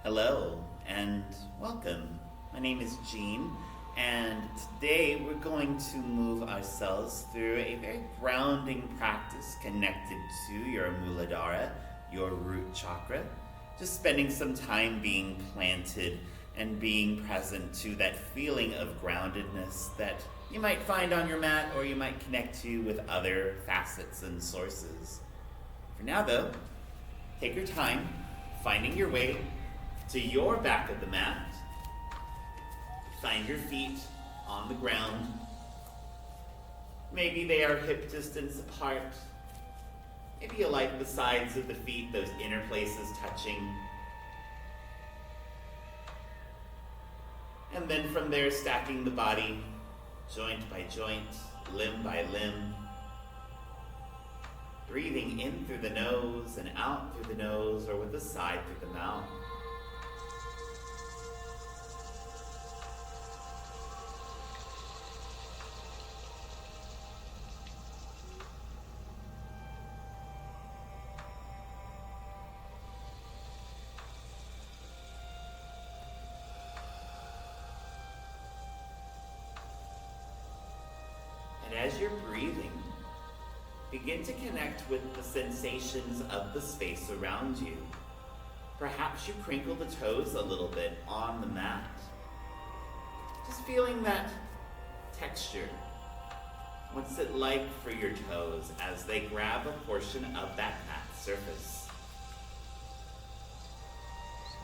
Hello and welcome. My name is Jean, and today we're going to move ourselves through a very grounding practice connected to your Muladhara, your root chakra. Just spending some time being planted and being present to that feeling of groundedness that you might find on your mat, or you might connect to with other facets and sources. For now though, take your time finding your way to your back of the mat. Find your feet on the ground. Maybe they are hip distance apart. Maybe you like the sides of the feet, those inner places touching. And then from there, stacking the body, joint by joint, limb by limb. Breathing in through the nose and out through the nose, or with the side through the mouth. And as you're breathing, begin to connect with the sensations of the space around you. Perhaps you crinkle the toes a little bit on the mat. Just feeling that texture. What's it like for your toes as they grab a portion of that mat surface?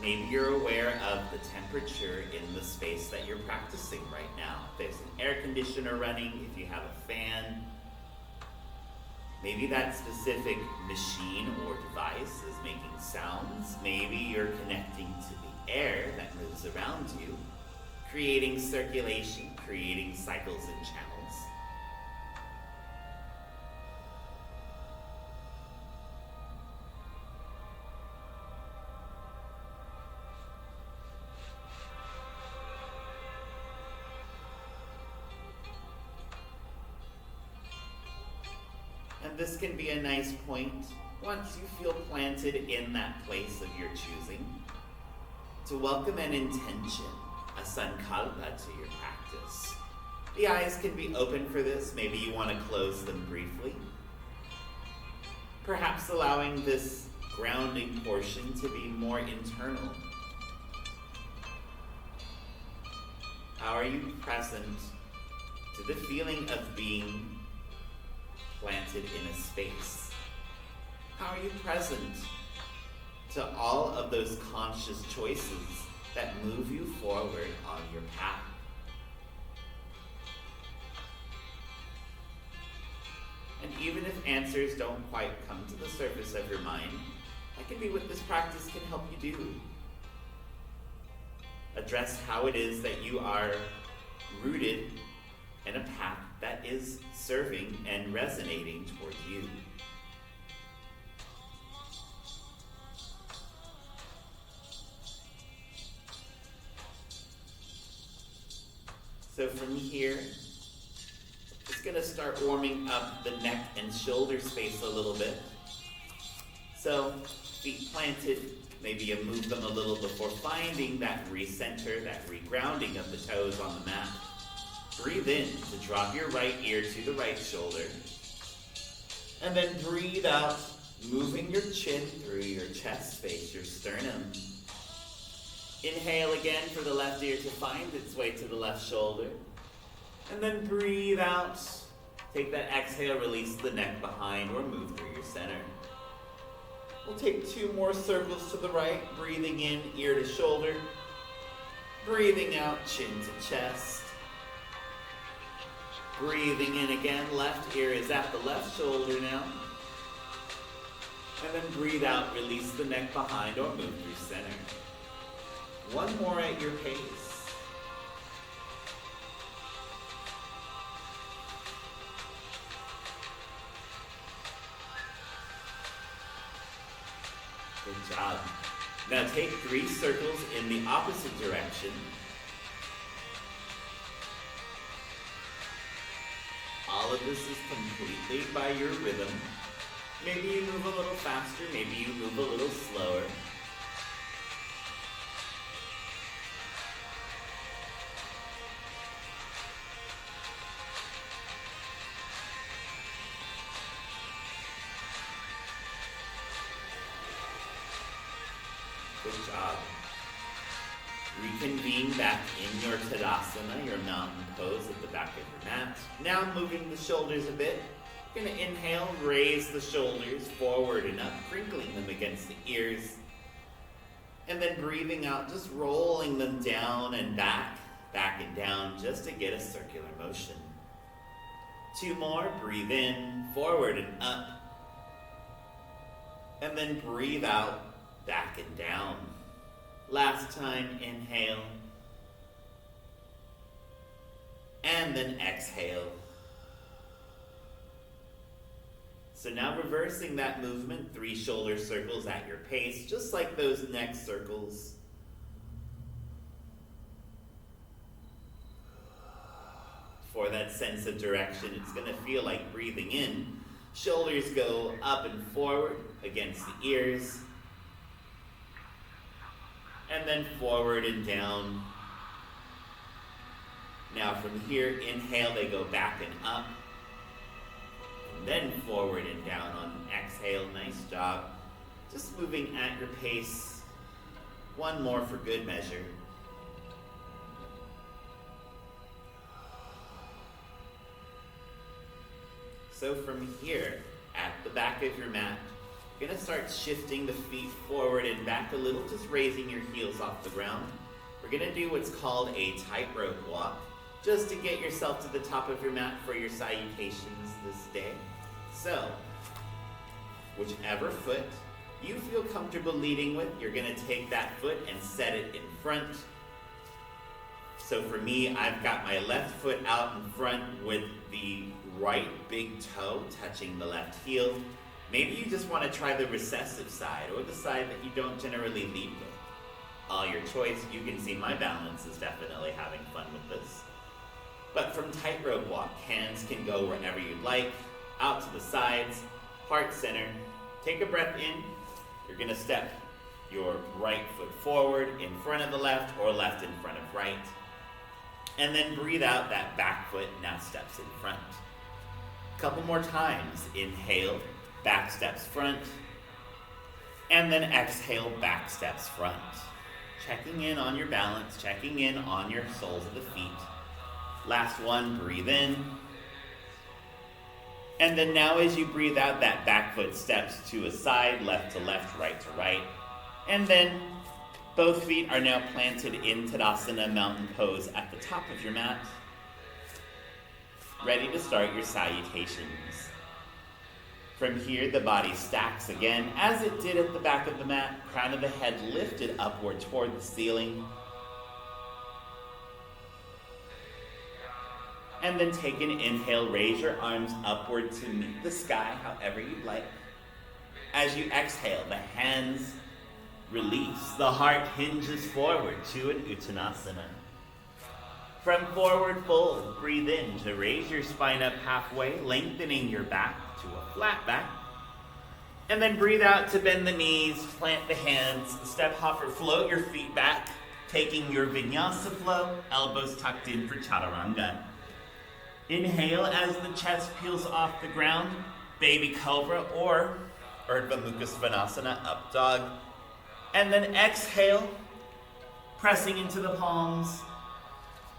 Maybe you're aware of the temperature in the space that you're practicing right now. If there's an air conditioner running, if you have a fan, maybe that specific machine or device is making sounds. Maybe you're connecting to the air that moves around you, creating circulation, creating cycles and channels. And this can be a nice point, once you feel planted in that place of your choosing, to welcome an intention, a sankalpa to your practice. The eyes can be open for this. Maybe you want to close them briefly. Perhaps allowing this grounding portion to be more internal. How are you present to the feeling of being planted in a space? How are you present to all of those conscious choices that move you forward on your path? And even if answers don't quite come to the surface of your mind, that can be what this practice can help you do. Address how it is that you are rooted in a path that is serving and resonating towards you. So from here, it's going to start warming up the neck and shoulder space a little bit. So feet planted, maybe you move them a little before finding that recenter, that regrounding of the toes on the mat. Breathe in to drop your right ear to the right shoulder. And then breathe out, moving your chin through your chest space, your sternum. Inhale again for the left ear to find its way to the left shoulder. And then breathe out. Take that exhale, release the neck behind, or move through your center. We'll take 2 more circles to the right, breathing in, ear to shoulder. Breathing out, chin to chest. Breathing in again, left ear is at the left shoulder now. And then breathe out, release the neck behind or move through center. 1 more at your pace. Good job. Now take 3 circles in the opposite direction. All of this is completely by your rhythm. Maybe you move a little faster, maybe you move a little slower. Good job. Reconvene back in your Tadasana, your mountain pose at the back of your mat. Now moving the shoulders a bit. You're going to inhale, raise the shoulders forward and up, crinkling them against the ears. And then breathing out, just rolling them down and back and down, just to get a circular motion. 2 more, breathe in, forward and up. And then breathe out, back and down. Last time, inhale. And then exhale. So now reversing that movement, 3 shoulder circles at your pace, just like those neck circles. For that sense of direction, it's going to feel like breathing in. Shoulders go up and forward against the ears. And then forward and down. Now from here, inhale, they go back and up. And then forward and down on exhale. Nice job. Just moving at your pace. 1 more for good measure. So from here, at the back of your mat, you're going to start shifting the feet forward and back a little, just raising your heels off the ground. We're going to do what's called a tightrope walk, just to get yourself to the top of your mat for your salutations this day. So, whichever foot you feel comfortable leading with, you're going to take that foot and set it in front. So for me, I've got my left foot out in front with the right big toe touching the left heel. Maybe you just want to try the recessive side, or the side that you don't generally lead with. All your choice. You can see my balance is definitely having fun with this. But from tightrope walk, hands can go wherever you'd like, out to the sides, heart center. Take a breath in. You're going to step your right foot forward in front of the left, or left in front of right. And then breathe out, that back foot now steps in front. A couple more times. Inhale, back steps front. And then exhale, back steps front. Checking in on your balance, checking in on your soles of the feet. Last one, breathe in. And then now as you breathe out, that back foot steps to a side, left to left, right to right. And then both feet are now planted in Tadasana mountain pose at the top of your mat. Ready to start your salutations. From here, the body stacks again, as it did at the back of the mat, crown of the head lifted upward toward the ceiling. And then take an inhale, raise your arms upward to meet the sky, however you'd like. As you exhale, the hands release, the heart hinges forward to an Uttanasana. From forward fold, breathe in to raise your spine up halfway, lengthening your back to a flat back. And then breathe out to bend the knees, plant the hands, step hopper, float your feet back, taking your vinyasa flow, elbows tucked in for chaturanga. Inhale as the chest peels off the ground, baby cobra or Urdhva Mukha Svanasana, up dog. And then exhale, pressing into the palms.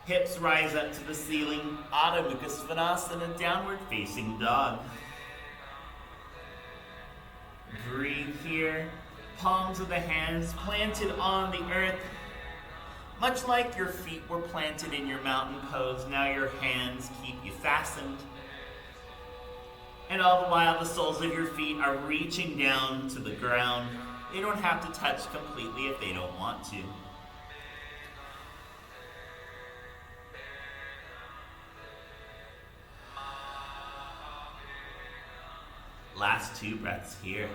Hips rise up to the ceiling. Adho Mukha Svanasana, downward facing dog. Breathe here. Palms of the hands planted on the earth. Much like your feet were planted in your mountain pose, now your hands keep you fastened. And all the while the soles of your feet are reaching down to the ground. They don't have to touch completely if they don't want to. Last 2 breaths here.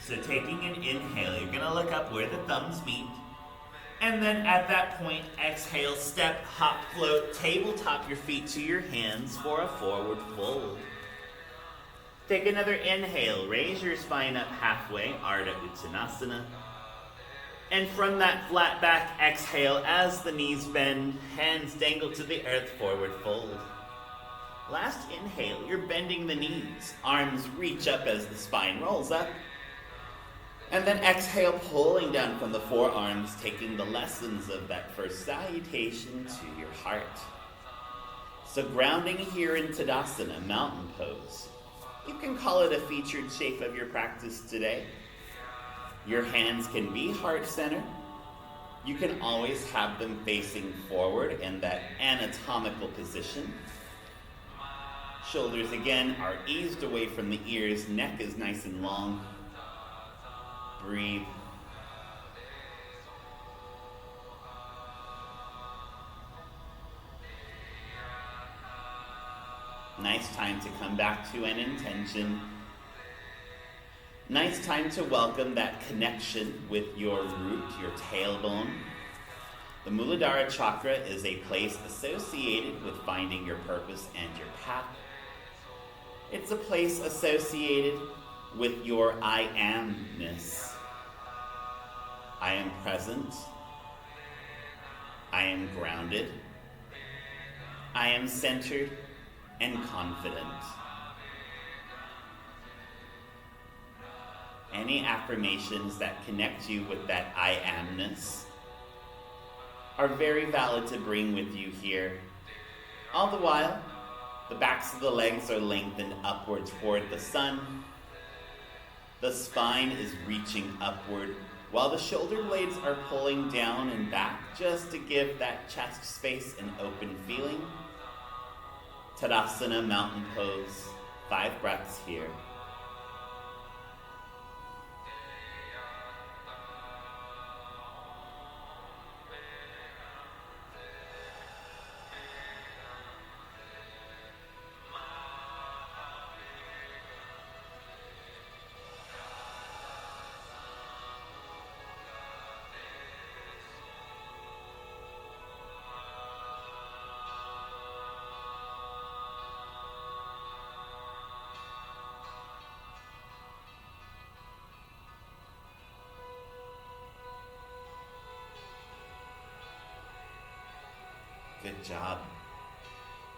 So taking an inhale, you're going to look up where the thumbs meet. And then at that point, exhale, step, hop, float, tabletop your feet to your hands for a forward fold. Take another inhale, raise your spine up halfway, Ardha Uttanasana. And from that flat back, exhale as the knees bend, hands dangle to the earth, forward fold. Last inhale, you're bending the knees. Arms reach up as the spine rolls up. And then exhale, pulling down from the forearms, taking the lessons of that first salutation to your heart. So grounding here in Tadasana, mountain pose. You can call it a featured shape of your practice today. Your hands can be heart center. You can always have them facing forward in that anatomical position. Shoulders again are eased away from the ears. Neck is nice and long. Breathe. Nice time to come back to an intention. Nice time to welcome that connection with your root, your tailbone. The Muladhara chakra is a place associated with finding your purpose and your path. It's a place associated with your I amness. I am present. I am grounded. I am centered and confident. Any affirmations that connect you with that I amness are very valid to bring with you here. All the while, the backs of the legs are lengthened upward toward the sun. The spine is reaching upward while the shoulder blades are pulling down and back just to give that chest space an open feeling. Tadasana, mountain pose, 5 breaths here. Good job.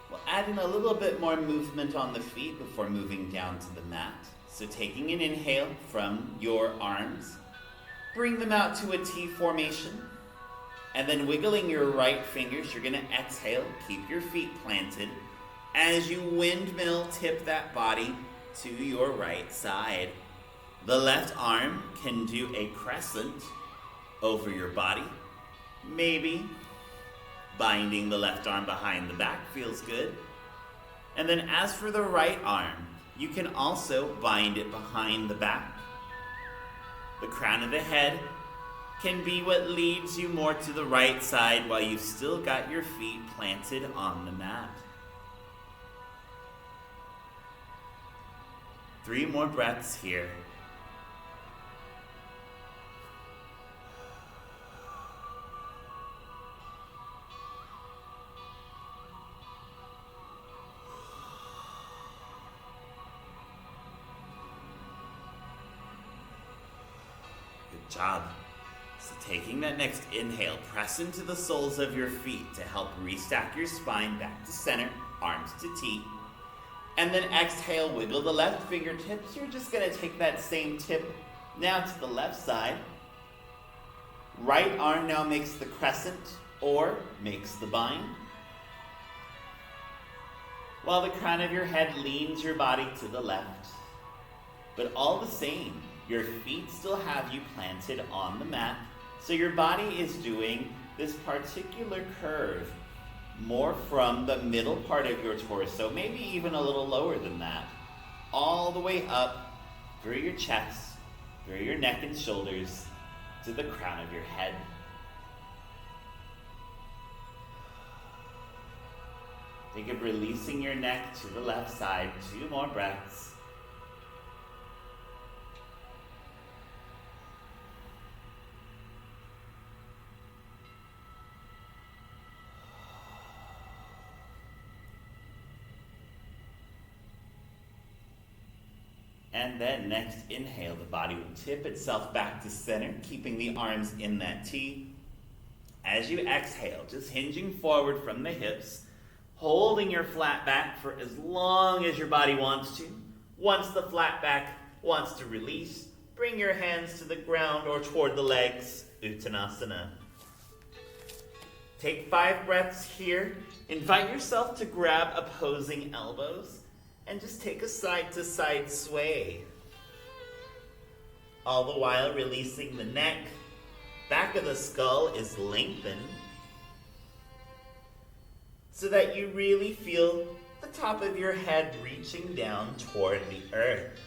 We'll add in a little bit more movement on the feet before moving down to the mat. So taking an inhale from your arms, bring them out to a T formation, and then wiggling your right fingers, you're going to exhale, keep your feet planted. As you windmill, tip that body to your right side. The left arm can do a crescent over your body. Maybe binding the left arm behind the back feels good. And then as for the right arm, you can also bind it behind the back. The crown of the head can be what leads you more to the right side while you've still got your feet planted on the mat. 3 more breaths here. Good job. So taking that next inhale, press into the soles of your feet to help restack your spine back to center, arms to T. And then exhale, wiggle the left fingertips. You're just going to take that same tip now to the left side. Right arm now makes the crescent or makes the bind. While the crown of your head leans your body to the left. But all the same, your feet still have you planted on the mat. So your body is doing this particular curve more from the middle part of your torso, maybe even a little lower than that, all the way up through your chest, through your neck and shoulders, to the crown of your head. Think of releasing your neck to the left side. 2 more breaths. And then next inhale, the body will tip itself back to center, keeping the arms in that T. As you exhale, just hinging forward from the hips, holding your flat back for as long as your body wants to. Once the flat back wants to release, bring your hands to the ground or toward the legs, Uttanasana. Take 5 breaths here. Invite yourself to grab opposing elbows and just take a side-to-side sway. All the while releasing the neck. Back of the skull is lengthened so that you really feel the top of your head reaching down toward the earth.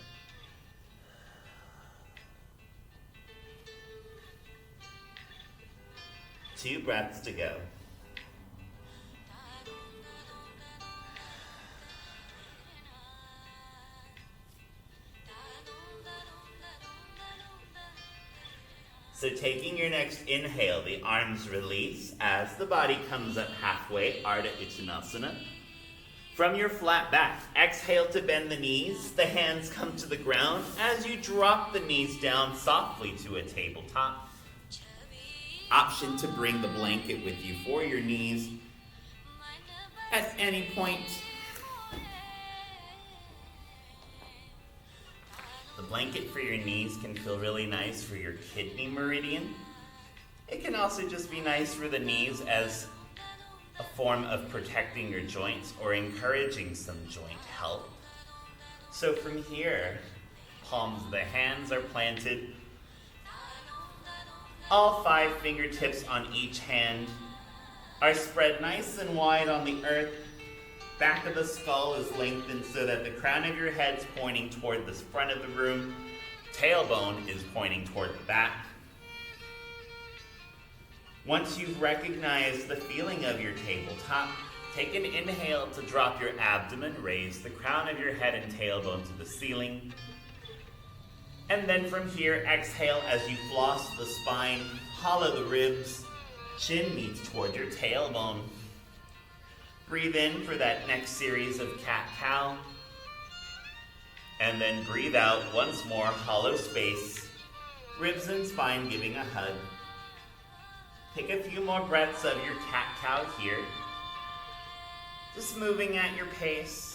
Two breaths to go. So taking your next inhale, the arms release as the body comes up halfway, Ardha Uttanasana. From your flat back, exhale to bend the knees. The hands come to the ground as you drop the knees down softly to a tabletop. Option to bring the blanket with you for your knees at any point. The blanket for your knees can feel really nice for your kidney meridian. It can also just be nice for the knees as a form of protecting your joints or encouraging some joint health. So from here, palms of the hands are planted. All 5 fingertips on each hand are spread nice and wide on the earth. Back of the skull is lengthened so that the crown of your head is pointing toward the front of the room. Tailbone is pointing toward the back. Once you've recognized the feeling of your tabletop, take an inhale to drop your abdomen, raise the crown of your head and tailbone to the ceiling. And then from here, exhale as you floss the spine, hollow the ribs, chin meets toward your tailbone. Breathe in for that next series of cat-cow. And then breathe out once more, hollow space, ribs and spine giving a hug. Take a few more breaths of your cat-cow here. Just moving at your pace.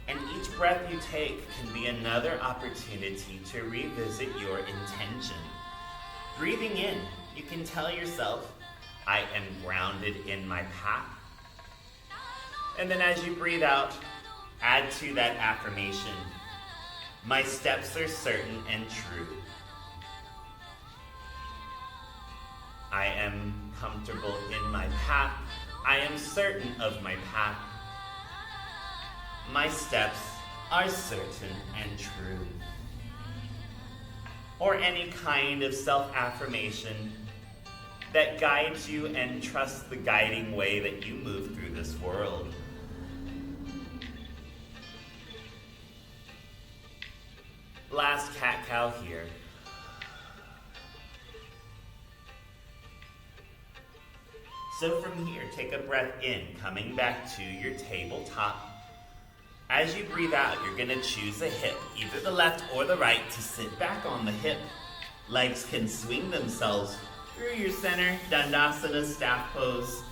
And each breath you take can be another opportunity to revisit your intention. Breathing in, you can tell yourself, I am grounded in my path. And then as you breathe out, add to that affirmation, my steps are certain and true. I am comfortable in my path. I am certain of my path. My steps are certain and true. Or any kind of self-affirmation that guides you and trusts the guiding way that you move through this world. Last cat-cow here. So from here, take a breath in, coming back to your tabletop. As you breathe out, you're going to choose a hip, either the left or the right, to sit back on the hip. Legs can swing themselves through your center, Dandasana, staff pose.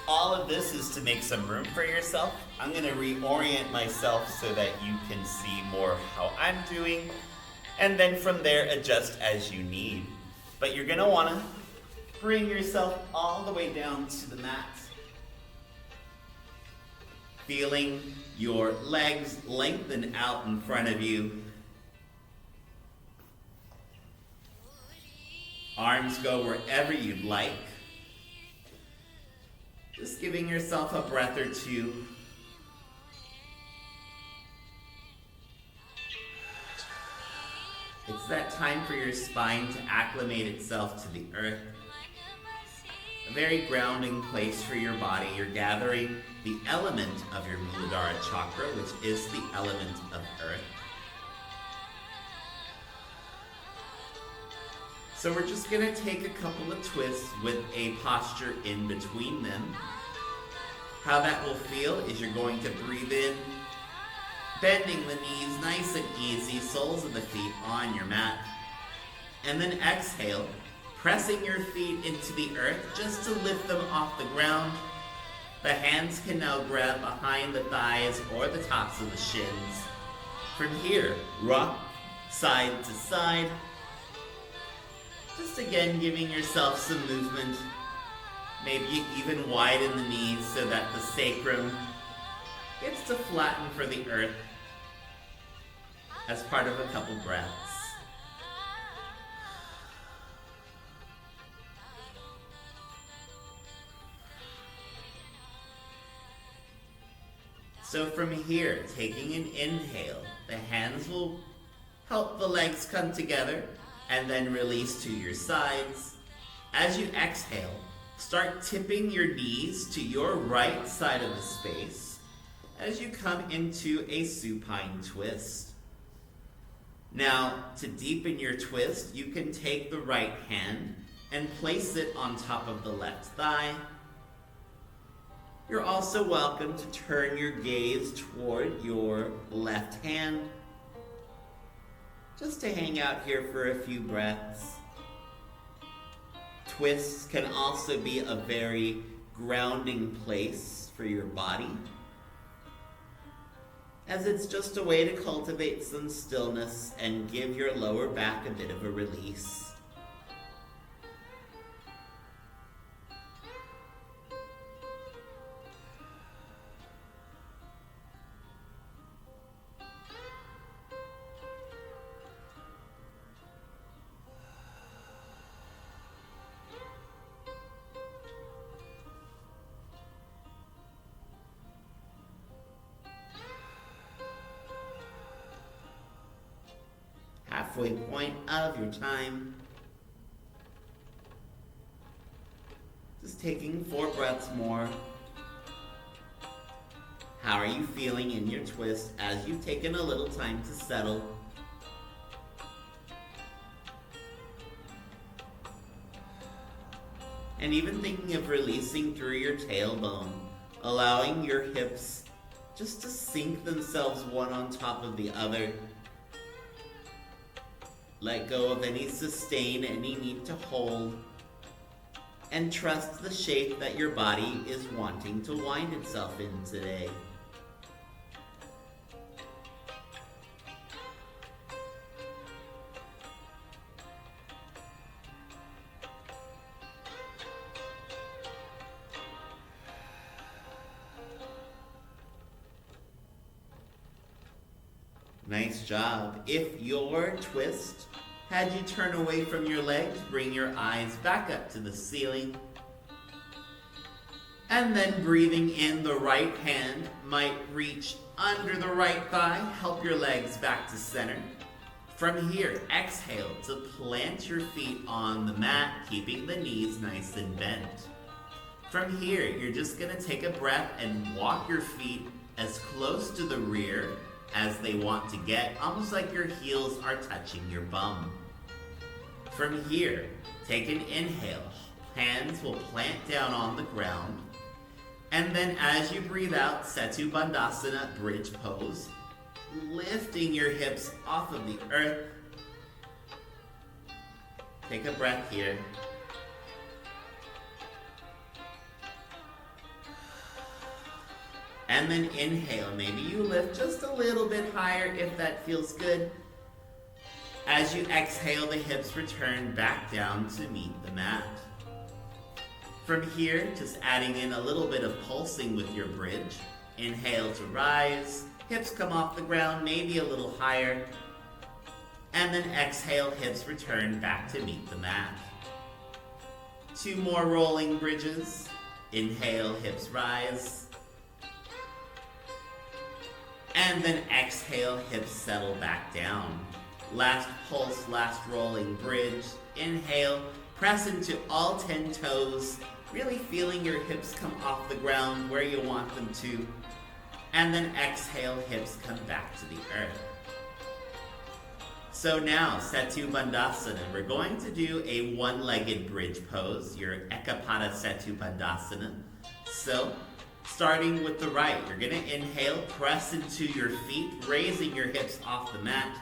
All of this is to make some room for yourself. I'm going to reorient myself so that you can see more how I'm doing. And then from there, adjust as you need. But you're going to want to bring yourself all the way down to the mat. Feeling your legs lengthen out in front of you. Arms go wherever you'd like. Just giving yourself a breath or two. It's that time for your spine to acclimate itself to the earth. A very grounding place for your body. You're gathering the element of your Muladhara chakra, which is the element of earth. So we're just going to take a couple of twists with a posture in between them. How that will feel is you're going to breathe in bending the knees nice and easy, soles of the feet on your mat. And then exhale, pressing your feet into the earth just to lift them off the ground. The hands can now grab behind the thighs or the tops of the shins. From here, rock side to side. Just again giving yourself some movement. Maybe you even widen the knees so that the sacrum gets to flatten for the earth as part of a couple breaths. So from here, taking an inhale, the hands will help the legs come together and then release to your sides. As you exhale, start tipping your knees to your right side of the space as you come into a supine twist. Now, to deepen your twist, you can take the right hand and place it on top of the left thigh. You're also welcome to turn your gaze toward your left hand, just to hang out here for a few breaths. Twists can also be a very grounding place for your body, as it's just a way to cultivate some stillness and give your lower back a bit of a release. Halfway point of your time. Just taking 4 breaths more. How are you feeling in your twist as you've taken a little time to settle? And even thinking of releasing through your tailbone, allowing your hips just to sink themselves one on top of the other. Let go of any sustain, any need to hold, and trust the shape that your body is wanting to wind itself in today. Nice job. If your twist had you turn away from your legs, bring your eyes back up to the ceiling. And then breathing in, the right hand might reach under the right thigh, help your legs back to center. From here, exhale to plant your feet on the mat, keeping the knees nice and bent. From here, you're just gonna take a breath and walk your feet as close to the rear as they want to get, almost like your heels are touching your bum. From here, take an inhale. Hands will plant down on the ground. And then as you breathe out, Setu Bandhasana, bridge pose, lifting your hips off of the earth. Take a breath here. And then inhale. Maybe you lift just a little bit higher if that feels good. As you exhale, the hips return back down to meet the mat. From here, just adding in a little bit of pulsing with your bridge. Inhale to rise. Hips come off the ground, maybe a little higher. And then exhale, hips return back to meet the mat. 2 more rolling bridges. Inhale, hips rise. And then exhale, hips settle back down. Last pulse, last rolling bridge. Inhale, press into all 10 toes, really feeling your hips come off the ground where you want them to. And then exhale, hips come back to the earth. So now, Setu Bandhasana. We're going to do a one-legged bridge pose, your Ekapada Setu Bandhasana. So, Starting with the right, you're going to inhale, press into your feet, raising your hips off the mat.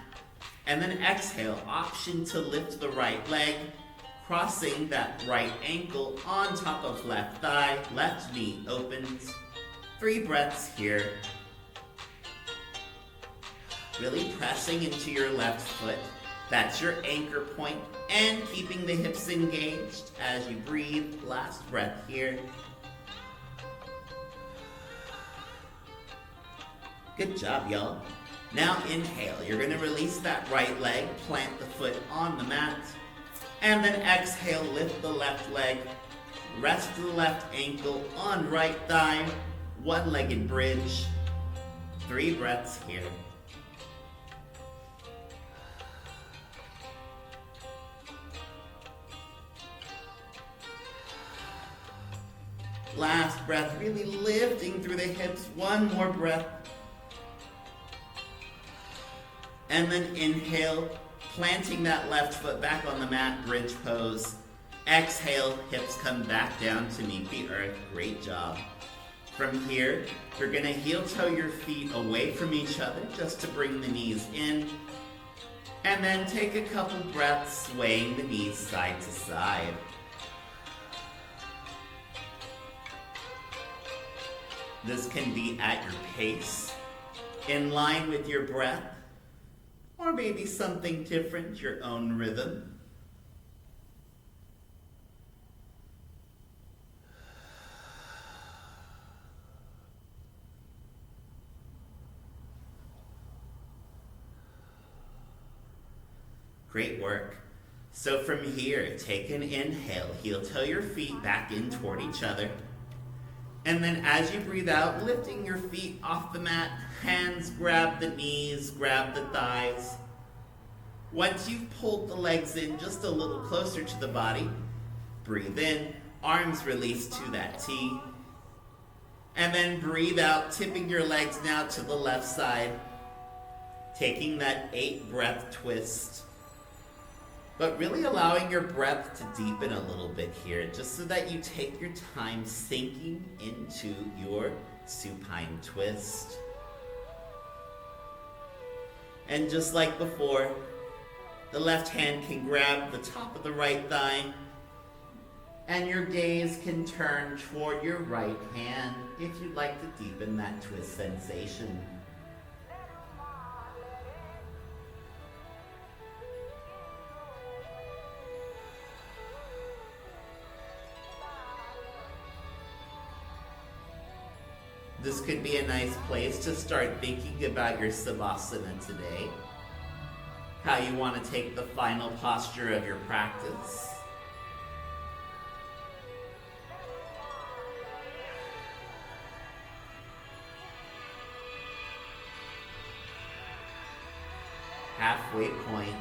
And then exhale, option to lift the right leg, crossing that right ankle on top of left thigh, left knee opens. 3 breaths here. Really pressing into your left foot. That's your anchor point, and keeping the hips engaged as you breathe. Last breath here. Good job, y'all. Now inhale. You're going to release that right leg, plant the foot on the mat, and then exhale, lift the left leg, rest the left ankle on right thigh, one-legged bridge. 3 breaths here. Last breath, really lifting through the hips. One more breath. And then inhale, planting that left foot back on the mat, bridge pose. Exhale, hips come back down to meet the earth. Great job. From here, you're going to heel toe your feet away from each other just to bring the knees in. And then take a couple breaths, swaying the knees side to side. This can be at your pace, in line with your breath, or maybe something different, your own rhythm. Great work. So from here, take an inhale, heel toe your feet back in toward each other. And then as you breathe out, lifting your feet off the mat, hands grab the knees, grab the thighs. Once you've pulled the legs in just a little closer to the body, breathe in, arms release to that T. And then breathe out, tipping your legs now to the left side, taking that 8-breath twist. But really allowing your breath to deepen a little bit here, just so that you take your time sinking into your supine twist. And just like before, the left hand can grab the top of the right thigh, and your gaze can turn toward your right hand if you'd like to deepen that twist sensation. This could be a nice place to start thinking about your Savasana today. How you want to take the final posture of your practice. Halfway point.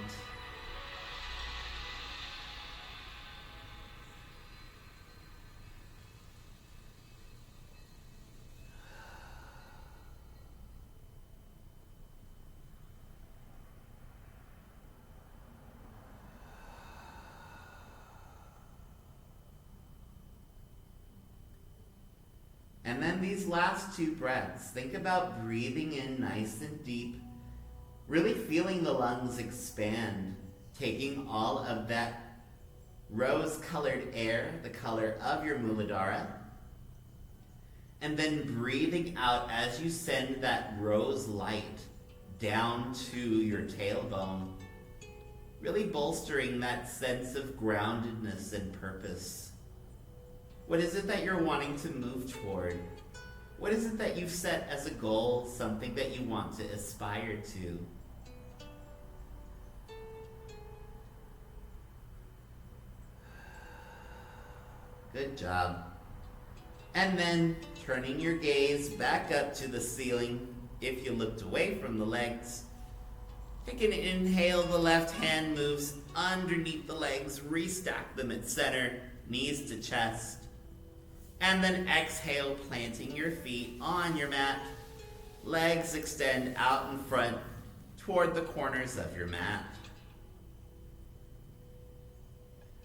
And then these last 2 breaths, think about breathing in nice and deep, really feeling the lungs expand, taking all of that rose-colored air, the color of your Muladhara, and then breathing out as you send that rose light down to your tailbone, really bolstering that sense of groundedness and purpose. What is it that you're wanting to move toward? What is it that you've set as a goal, something that you want to aspire to? Good job. And then turning your gaze back up to the ceiling. If you looked away from the legs, take an inhale, the left hand moves underneath the legs, restack them at center, knees to chest. And then exhale, planting your feet on your mat. Legs extend out in front toward the corners of your mat.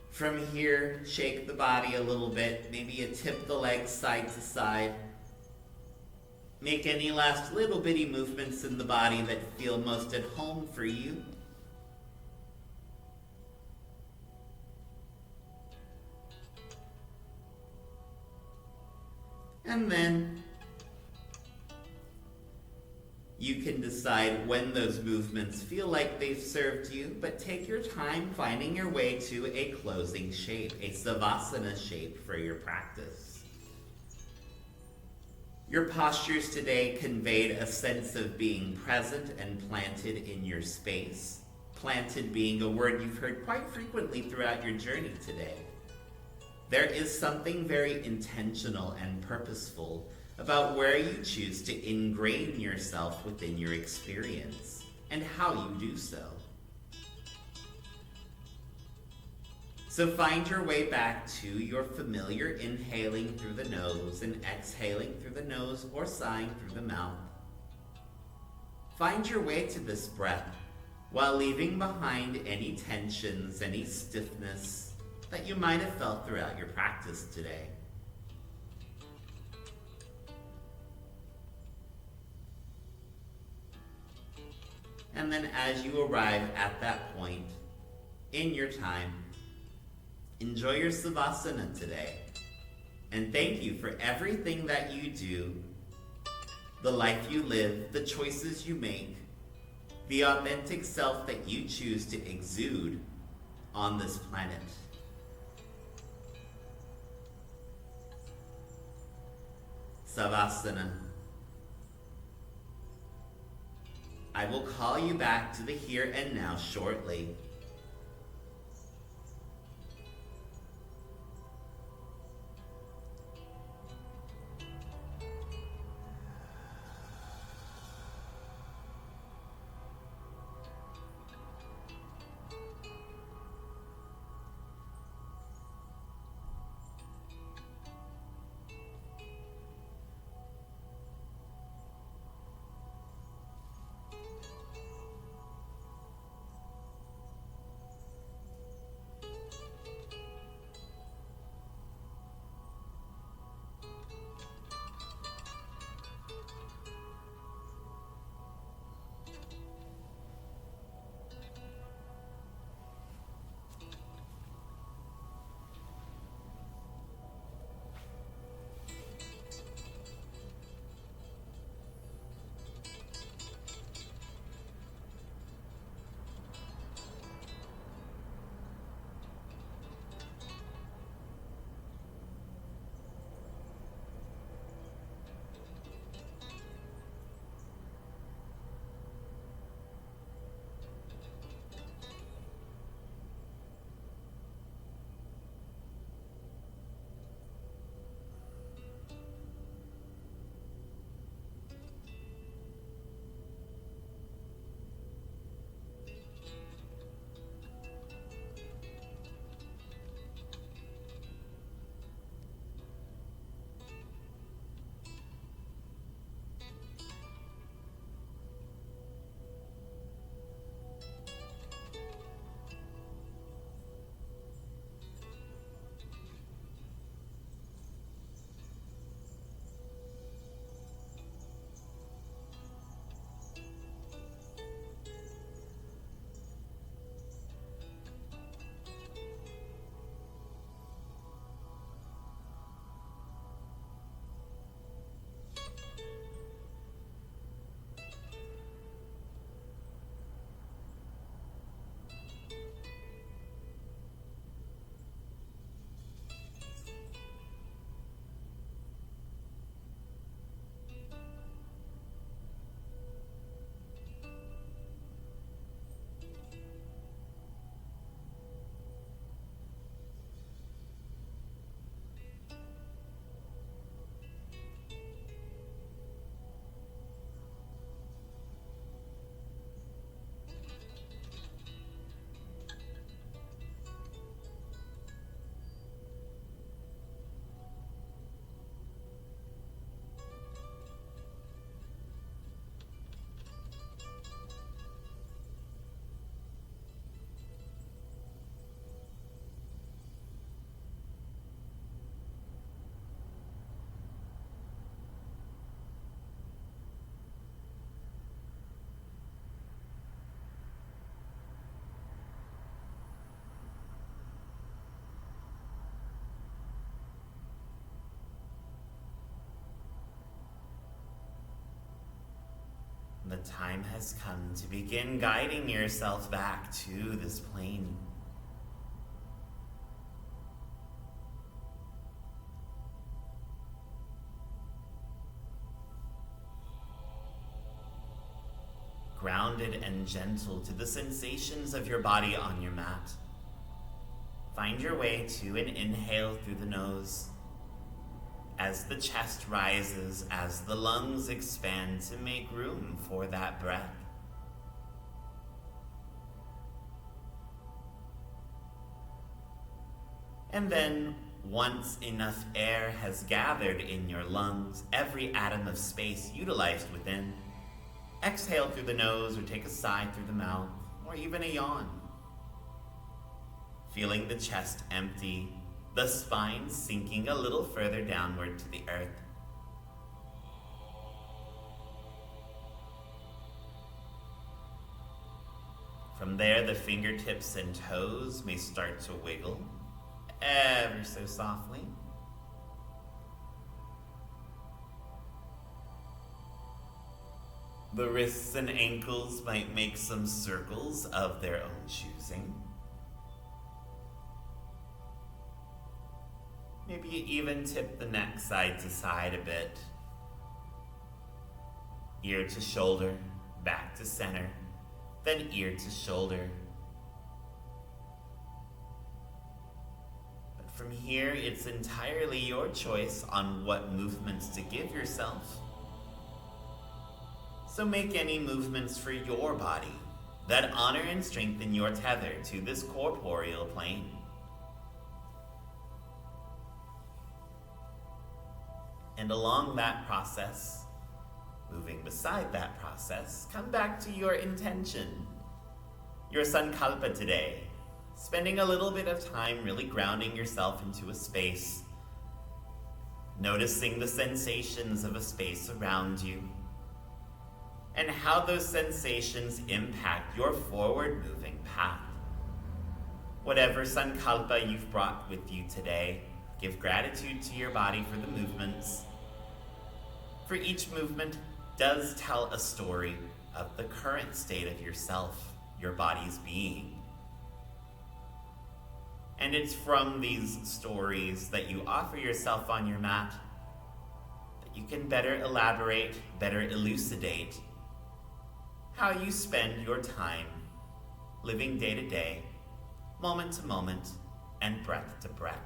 From here, shake the body a little bit. Maybe you tip the legs side to side. Make any last little bitty movements in the body that feel most at home for you. And then you can decide when those movements feel like they've served you, but take your time finding your way to a closing shape, a savasana shape for your practice. Your postures today conveyed a sense of being present and planted in your space. Planted being a word you've heard quite frequently throughout your journey today. There is something very intentional and purposeful about where you choose to ingrain yourself within your experience and how you do so. So find your way back to your familiar inhaling through the nose and exhaling through the nose or sighing through the mouth. Find your way to this breath while leaving behind any tensions, any stiffness that you might have felt throughout your practice today. And then as you arrive at that point in your time, enjoy your savasana today. And thank you for everything that you do, the life you live, the choices you make, the authentic self that you choose to exude on this planet. Savasana. I will call you back to the here and now shortly. the time has come to begin guiding yourself back to this plane. Grounded and gentle to the sensations of your body on your mat. Find your way to an inhale through the nose as the chest rises, as the lungs expand to make room for that breath. And then, once enough air has gathered in your lungs, every atom of space utilized within, exhale through the nose or take a sigh through the mouth, or even a yawn. Feeling the chest empty, the spine sinking a little further downward to the earth. From there, the fingertips and toes may start to wiggle, ever so softly. The wrists and ankles might make some circles of their own choosing. Maybe you even tip the neck side to side a bit. Ear to shoulder, back to center, then ear to shoulder. But from here, it's entirely your choice on what movements to give yourself. So make any movements for your body that honor and strengthen your tether to this corporeal plane. And along that process, moving beside that process, come back to your intention, your sankalpa today, spending a little bit of time really grounding yourself into a space, noticing the sensations of a space around you, and how those sensations impact your forward-moving path. Whatever sankalpa you've brought with you today, give gratitude to your body for the movements. For each movement does tell a story of the current state of yourself, your body's being. And it's from these stories that you offer yourself on your mat that you can better elaborate, better elucidate how you spend your time living day to day, moment to moment, and breath to breath.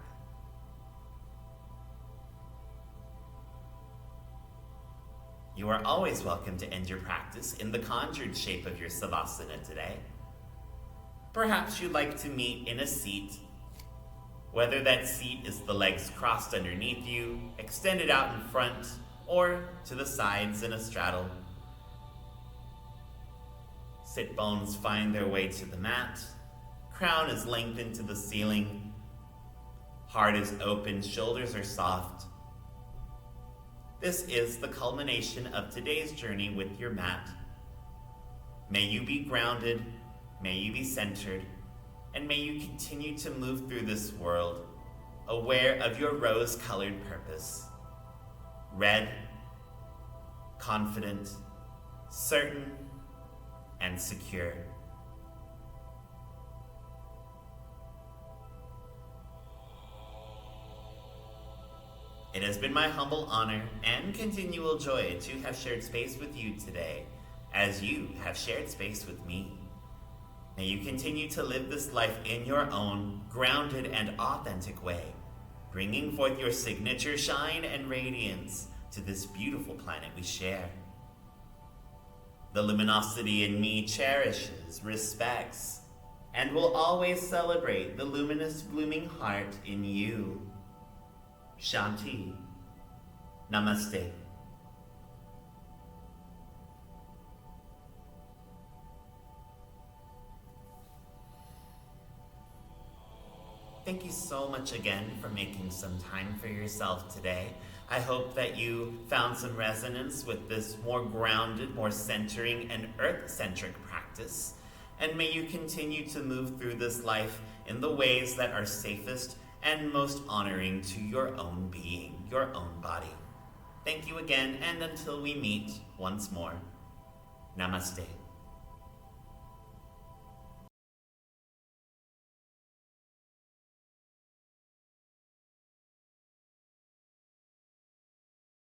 You are always welcome to end your practice in the conjured shape of your savasana today. Perhaps you'd like to meet in a seat, whether that seat is the legs crossed underneath you, extended out in front, or to the sides in a straddle. Sit bones find their way to the mat. Crown is lengthened to the ceiling. Heart is open, shoulders are soft. This is the culmination of today's journey with your mat. May you be grounded, may you be centered, and may you continue to move through this world, aware of your rose-colored purpose. Red, confident, certain, and secure. It has been my humble honor and continual joy to have shared space with you today, as you have shared space with me. May you continue to live this life in your own grounded and authentic way, bringing forth your signature shine and radiance to this beautiful planet we share. The luminosity in me cherishes, respects, and will always celebrate the luminous blooming heart in you. Shanti. Namaste. Thank you so much again for making some time for yourself today. I hope that you found some resonance with this more grounded, more centering, and earth-centric practice. And may you continue to move through this life in the ways that are safest and most honoring to your own being, your own body. Thank you again, and until we meet once more, Namaste.